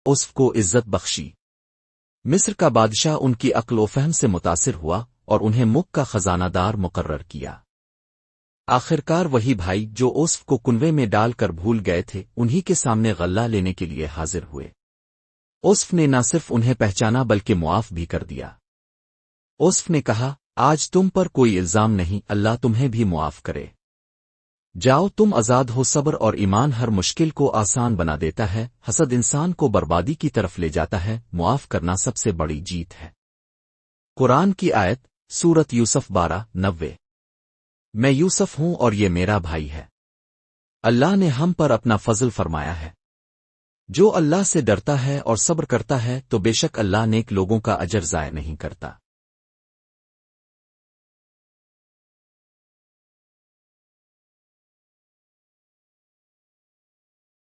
उसफ को इज्जत बख्शी। मिस्र का बादशाह उनकी अक्ल व फहम से मुतासिर हुआ और उन्हें मुल्क का खजानादार मुकर्रर किया। आखिरकार वही भाई जो उसफ को कुनवे में डालकर भूल गए थे उन्हीं के सामने गल्ला लेने के लिए हाजिर हुए। उसफ ने न सिर्फ उन्हें पहचाना बल्कि मुआफ भी कर दिया। उसफ ने कहा, आज तुम पर कोई इल्जाम नहीं, अल्लाह तुम्हें भी मुआफ करे। जाओ, तुम आजाद हो। सब्र और ईमान हर मुश्किल को आसान बना देता है, हसद इंसान को बर्बादी की तरफ ले जाता है, मुआफ करना सबसे बड़ी जीत है। कुरान की आयत, सूरत यूसुफ 12:90। मैं यूसुफ हूं और ये मेरा भाई है। अल्लाह ने हम पर अपना फजल फरमाया है। जो अल्लाह से डरता है और सब्र करता है तो बेशक अल्लाह नेक लोगों का अजर ज़ाय नहीं करता।